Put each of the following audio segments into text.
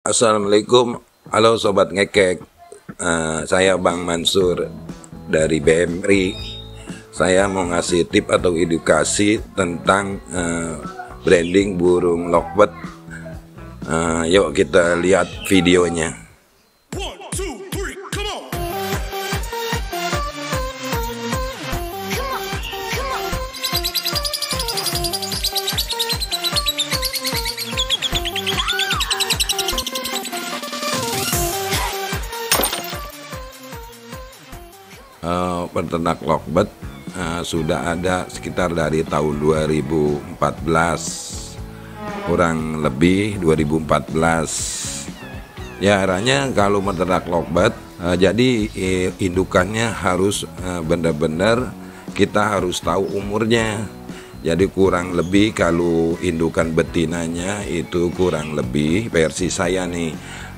Assalamualaikum, halo Sobat Ngekek. Saya Bang Mansur dari BMRI. Saya mau ngasih tip atau edukasi tentang branding burung lovebird. Yuk kita lihat videonya. Peternak lovebird sudah ada sekitar dari tahun 2014, kurang lebih 2014. Ya, arahnya kalau peternak lovebird, jadi indukannya harus benar-benar kita harus tahu umurnya. Jadi kurang lebih kalau indukan betinanya itu kurang lebih versi saya nih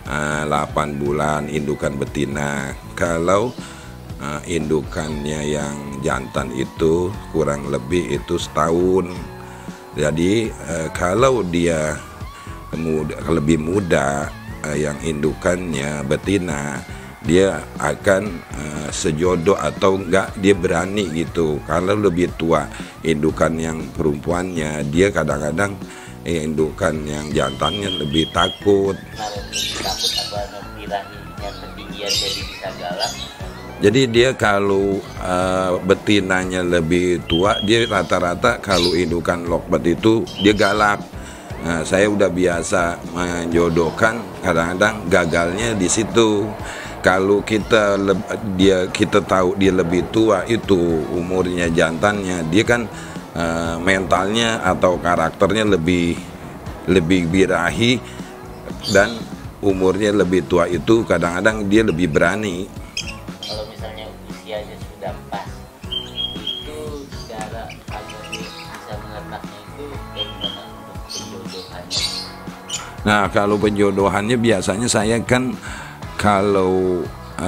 8 bulan indukan betina. Kalau indukannya yang jantan itu kurang lebih itu setahun. Jadi kalau dia lebih muda, yang indukannya betina, dia akan sejodoh atau enggak dia berani gitu. Kalau lebih tua indukan yang perempuannya, dia kadang-kadang indukan yang jantannya lebih takut. Takut apa birahinya ketinggian jadi bisa galak. Jadi dia kalau betinanya lebih tua, dia rata-rata kalau indukan lovebird itu dia galak. Nah, saya udah biasa menjodohkan, kadang-kadang gagalnya di situ. Kalau kita tahu dia lebih tua itu umurnya jantannya, dia kan mentalnya atau karakternya lebih birahi, dan umurnya lebih tua itu kadang-kadang dia lebih berani. Kalau misalnya usianya sudah pas, itu cara agar bisa menetapnya itu bagaimana untuk penjodohannya? Nah, kalau penjodohannya biasanya saya kan kalau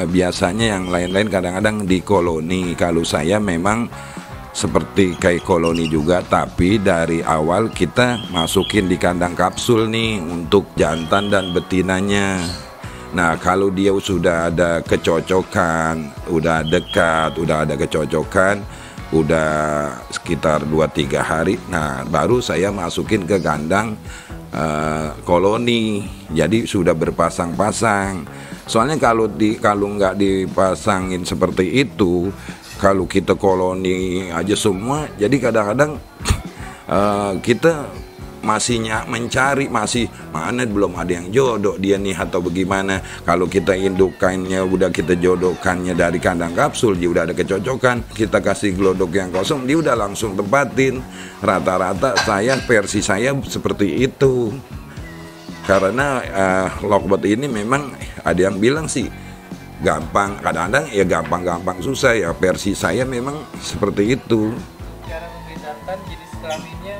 biasanya yang lain-lain kadang-kadang di koloni. Kalau saya memang seperti kayak koloni juga, tapi dari awal kita masukin di kandang kapsul nih untuk jantan dan betinanya. Nah, kalau dia sudah ada kecocokan, udah dekat, udah ada kecocokan, udah sekitar 2-3 hari, nah baru saya masukin ke kandang koloni. Jadi sudah berpasang-pasang. Soalnya kalau nggak dipasangin seperti itu, kalau kita koloni aja semua, jadi kadang-kadang kita masih mencari, masih mana belum ada yang jodoh dia nih atau bagaimana. Kalau kita indukannya udah kita jodohkannya dari kandang kapsul, dia udah ada kecocokan, kita kasih glodok yang kosong, dia udah langsung tempatin. Rata-rata versi saya seperti itu. Karena lovebird ini memang ada yang bilang sih gampang, kadang-kadang ya gampang-gampang susah ya. Versi saya memang seperti itu. Cara membedakan jenis kelaminnya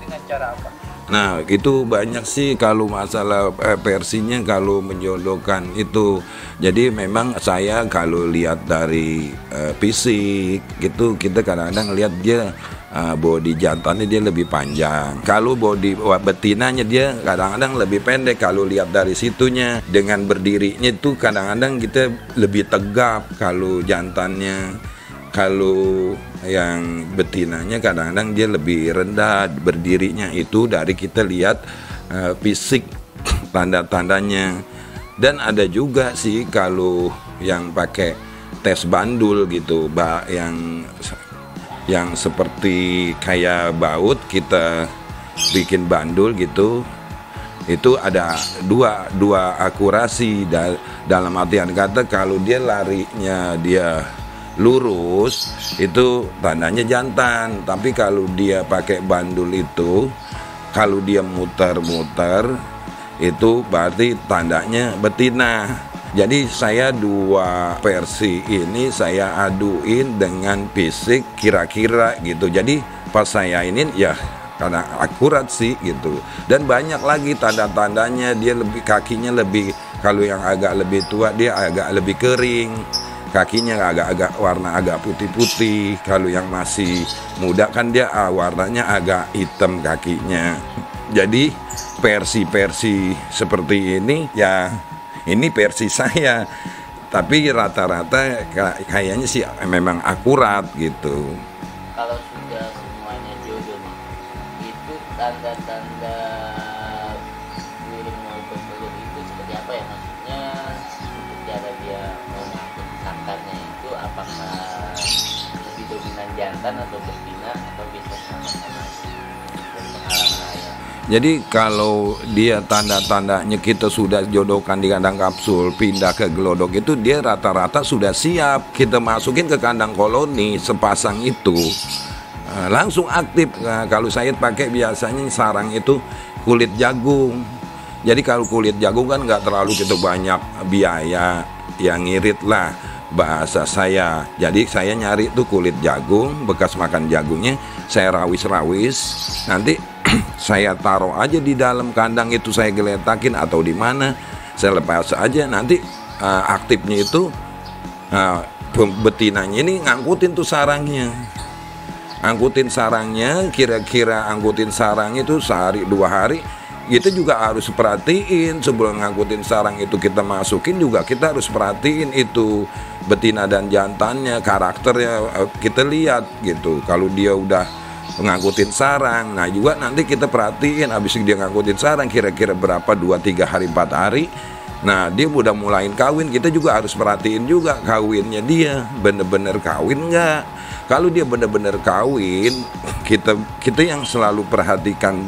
dengan cara apa? Nah, itu banyak sih kalau masalah versinya kalau menjodohkan itu. Jadi memang saya kalau lihat dari fisik gitu, kita kadang-kadang lihat dia body jantannya dia lebih panjang. Kalau body betinanya dia kadang-kadang lebih pendek. Kalau lihat dari situnya, dengan berdirinya itu kadang-kadang kita lebih tegap kalau jantannya. Kalau yang betinanya kadang-kadang dia lebih rendah berdirinya, itu dari kita lihat fisik tanda-tandanya. Dan ada juga sih kalau yang pakai tes bandul gitu, yang seperti kayak baut kita bikin bandul gitu, itu ada dua akurasi dalam artian kata. Kalau dia larinya dia lurus itu tandanya jantan, tapi kalau dia pakai bandul itu, kalau dia muter-muter itu berarti tandanya betina. Jadi saya dua versi ini saya aduin dengan fisik kira-kira gitu. Jadi pas saya ini ya karena akurat sih gitu. Dan banyak lagi tanda-tandanya, dia lebih kakinya lebih, kalau yang agak lebih tua dia agak lebih kering. Kakinya agak-agak warna agak putih-putih. Kalau yang masih muda kan dia warnanya agak hitam kakinya. Jadi versi-versi seperti ini ya, ini versi saya, tapi rata-rata kayaknya sih memang akurat gitu. Kalau sudah semuanya jodoh nih, itu tanda-tanda burung mau bertelur itu seperti apa ya? Maksudnya untuk cara dia mau ngangkut sakarnya itu apakah lebih dominan jantan atau betina atau bisa sama-sama dari pengalaman ayah? Jadi kalau dia tanda-tandanya kita sudah jodohkan di kandang kapsul pindah ke gelodok itu, dia rata-rata sudah siap kita masukin ke kandang koloni sepasang itu. Langsung aktif. Nah, kalau saya pakai biasanya sarang itu kulit jagung. Jadi kalau kulit jagung kan nggak terlalu gitu banyak biaya, yang ngirit lah bahasa saya. Jadi saya nyari tuh kulit jagung, bekas makan jagungnya saya rawis-rawis, nanti saya taruh aja di dalam kandang itu, saya geletakin atau di mana saya lepas aja, nanti aktifnya itu betinanya ini ngangkutin tuh sarangnya. Angkutin sarangnya, kira-kira angkutin sarang itu sehari 2 hari. Kita juga harus perhatiin sebelum ngangkutin sarang itu kita masukin juga kita harus perhatiin itu betina dan jantannya, karakternya kita lihat gitu. Kalau dia udah ngangkutin sarang, nah juga nanti kita perhatiin habis dia ngangkutin sarang kira-kira berapa 2-3 hari 4 hari. Nah dia udah mulain kawin, kita juga harus perhatiin juga kawinnya dia bener-bener kawin nggak. Kalau dia bener-bener kawin, kita yang selalu perhatikan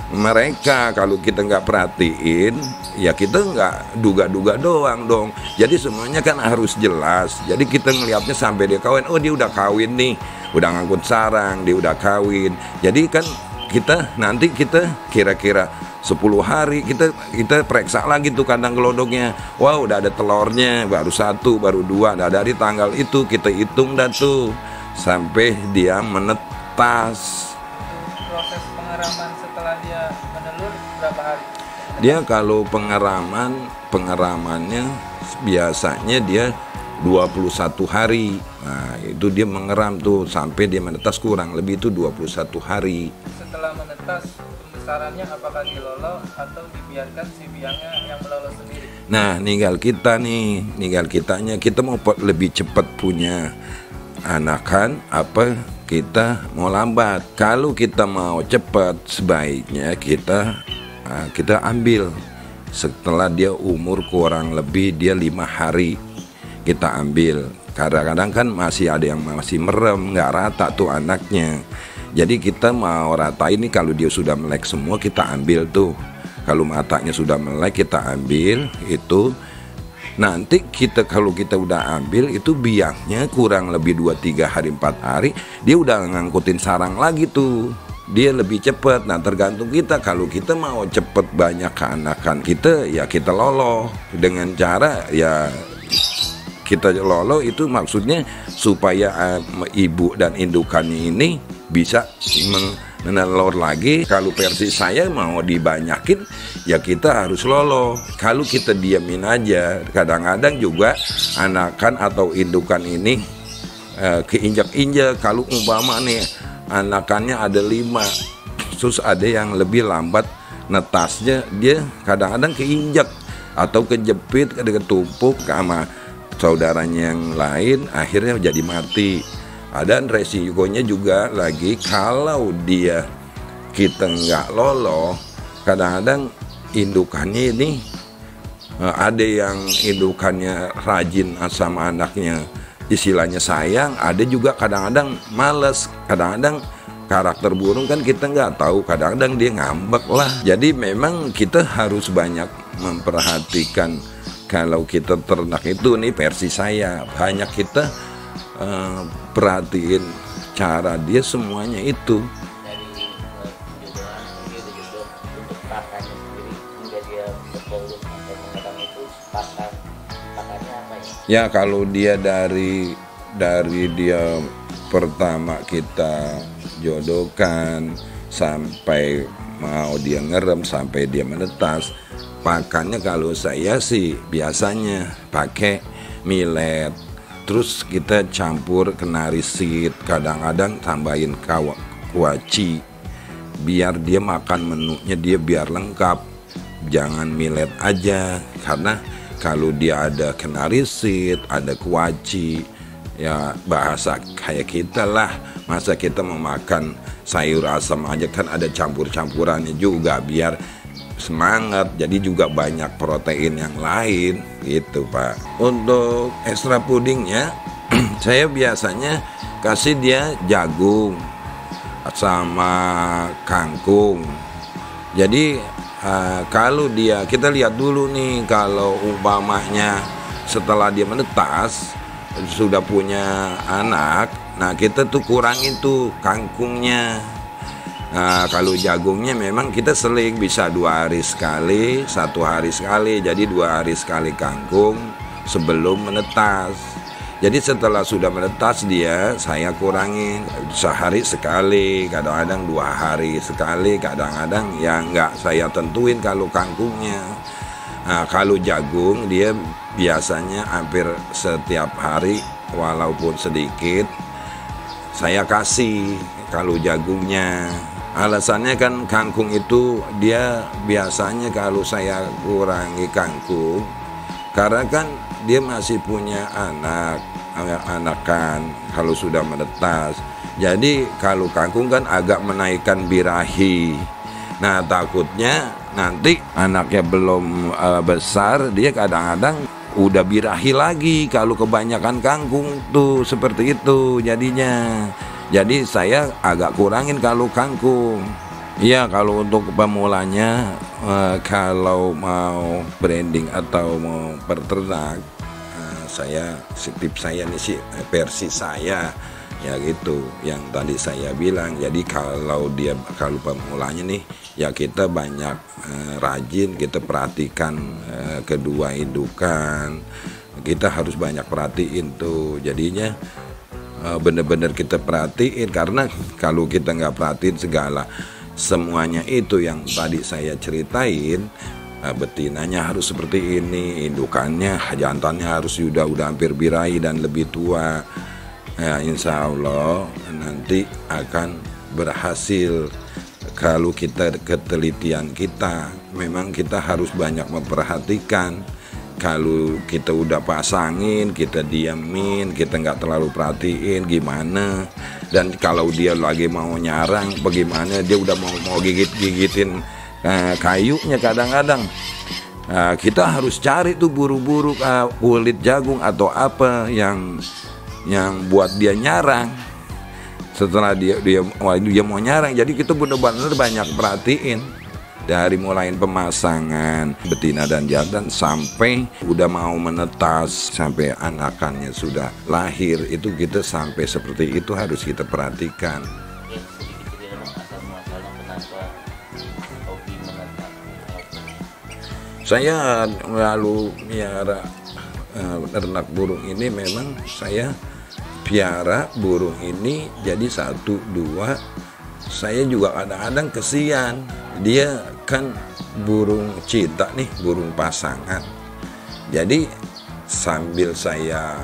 mereka. Kalau kita nggak perhatiin, ya kita nggak duga-duga doang dong. Jadi semuanya kan harus jelas. Jadi kita ngelihatnya sampai dia kawin, oh dia udah kawin nih, udah ngangkut sarang, dia udah kawin. Jadi kan kita nanti kita kira-kira 10 hari kita periksa lagi tuh kandang gelodoknya. Wah udah ada telurnya, baru 1, baru 2. Nah dari tanggal itu kita hitung dah tuh sampai dia menetas. Proses pengeraman setelah dia menelur berapa hari? Dia kalau pengeramannya biasanya dia 21 hari. Nah, itu dia mengeram tuh sampai dia menetas kurang lebih itu 21 hari. Setelah menetas, pembesarannya apakah dilolo atau dibiarkan si biangnya yang melolo sendiri? Nah, tinggal kitanya kita mau lebih cepat punya anakan apa kita mau lambat. Kalau kita mau cepat, sebaiknya kita ambil setelah dia umur kurang lebih dia 5 hari kita ambil. Kadang-kadang kan masih ada yang masih merem, nggak rata tuh anaknya. Jadi kita mau rata ini, kalau dia sudah melek semua kita ambil tuh. Kalau matanya sudah melek kita ambil itu. Nanti kalau kita udah ambil itu biangnya kurang lebih 2-3 hari 4 hari dia udah ngangkutin sarang lagi tuh. Dia lebih cepat. Nah tergantung kita. Kalau kita mau cepat banyak keanakan kita, ya kita lolo dengan cara ya kita lolo itu maksudnya supaya ibu dan indukannya ini bisa menelur lagi. Kalau versi saya mau dibanyakin ya kita harus lolo. Kalau kita diamin aja, kadang-kadang juga anakan atau indukan ini keinjak-injak. Kalau umpama nih anakannya ada 5, terus ada yang lebih lambat netasnya, dia kadang-kadang keinjak atau kejepit, ketumpuk sama saudaranya yang lain, akhirnya jadi mati. Dan resikonya juga lagi kalau dia kita nggak lolo, kadang-kadang indukannya ini ada yang indukannya rajin sama anaknya, istilahnya sayang, ada juga kadang-kadang males, kadang-kadang karakter burung kan kita nggak tahu, kadang-kadang dia ngambek lah. Jadi memang kita harus banyak memperhatikan. Kalau kita ternak itu, nih versi saya, banyak kita perhatiin cara dia semuanya itu. Dari penjodohan sendiri udah jodoh, untuk pakannya sendiri hingga dia bertelur atau mengerang itu pakannya apa ya? Ya kalau dia dari dia pertama kita jodohkan sampai mau dia ngerem sampai dia menetas, pakannya kalau saya sih biasanya pakai millet, terus kita campur kenari seed, kadang-kadang tambahin kuaci biar dia makan menunya dia biar lengkap, jangan milet aja. Karena kalau dia ada kenarisit, ada kuaci, ya bahasa kayak kita lah, masa kita memakan sayur asam aja, kan ada campur-campurannya juga biar semangat. Jadi juga banyak protein yang lain gitu Pak. Untuk ekstra pudingnya saya biasanya kasih dia jagung sama kangkung. Jadi kalau dia, kita lihat dulu nih, kalau umpamanya setelah dia menetas sudah punya anak, nah kita tuh kurangin tuh kangkungnya. Nah kalau jagungnya memang kita seling, bisa 2 hari sekali, 1 hari sekali, jadi 2 hari sekali kangkung sebelum menetas. Jadi setelah sudah menetas dia, saya kurangin sehari sekali, kadang-kadang 2 hari sekali, kadang-kadang ya nggak saya tentuin kalau kangkungnya. Nah, kalau jagung dia biasanya hampir setiap hari walaupun sedikit saya kasih kalau jagungnya. Alasannya kan kangkung itu dia biasanya kalau saya kurangi kangkung karena kan dia masih punya anakan kalau sudah menetas. Jadi kalau kangkung kan agak menaikkan birahi. Nah takutnya nanti anaknya belum besar, dia kadang-kadang udah birahi lagi kalau kebanyakan kangkung tuh, seperti itu jadinya. Jadi saya agak kurangin kalau kangkung. Iya, kalau untuk pemulanya kalau mau branding atau mau peternak, tips saya nih sih, versi saya ya gitu yang tadi saya bilang. Jadi kalau pemulanya nih ya kita banyak rajin, kita perhatikan kedua indukan, kita harus banyak perhatiin tuh. Jadinya bener-bener kita perhatiin, karena kalau kita nggak perhatiin semuanya itu yang tadi saya ceritain, betinanya harus seperti ini, indukannya, jantannya harus udah hampir birahi dan lebih tua. Ya, insya Allah nanti akan berhasil. Kalau kita ketelitian kita, memang kita harus banyak memperhatikan. Kalau kita udah pasangin, kita diamin, kita nggak terlalu perhatiin gimana. Dan kalau dia lagi mau nyarang, bagaimana dia udah mau gigitin kayunya kadang-kadang. Kita harus cari tuh buru-buru kulit jagung atau apa yang buat dia nyarang. Setelah dia mau nyarang, jadi kita benar-benar banyak perhatiin. Dari mulai pemasangan betina dan jantan sampai udah mau menetas, sampai anakannya sudah lahir, itu kita sampai seperti itu harus kita perhatikan. Ya, sedikit cerita dong asal-muasalnya kenapa hobi menetap. Saya lalu miara ternak burung ini, memang saya piara burung ini jadi 1, 2. Saya juga kadang-kadang kesian, dia kan burung cita nih, burung pasangan. Jadi sambil saya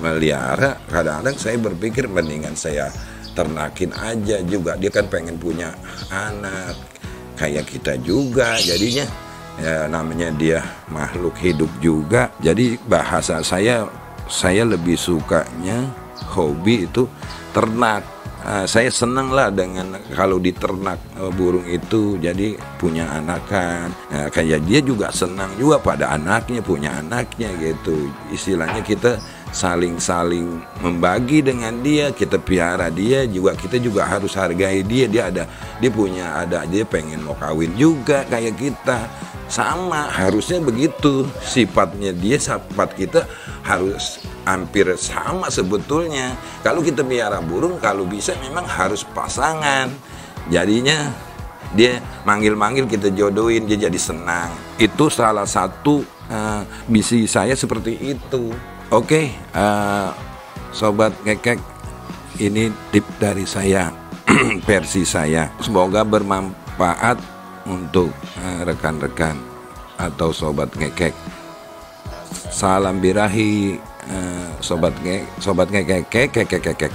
melihara, kadang-kadang saya berpikir mendingan saya ternakin aja juga. Dia kan pengen punya anak kayak kita juga, jadinya ya namanya dia makhluk hidup juga. Jadi bahasa saya lebih sukanya hobi itu ternak. Saya senang lah dengan kalau diternak burung itu, jadi punya anakan. Kayak dia juga senang juga pada anaknya, punya anaknya gitu. Istilahnya kita saling membagi dengan dia, kita piara dia juga, kita juga harus hargai dia. Dia pengen mau kawin juga kayak kita. Sama, harusnya begitu. Sifatnya dia, sifat kita harus hampir sama sebetulnya. Kalau kita piara burung, kalau bisa memang harus pasangan. Jadinya dia manggil-manggil, kita jodohin, dia jadi senang. Itu salah satu misi saya seperti itu. Oke, sobat ngekek, ini tip dari saya, versi saya. Semoga bermanfaat untuk rekan-rekan atau sobat ngekek. Salam birahi, sobat ngekek.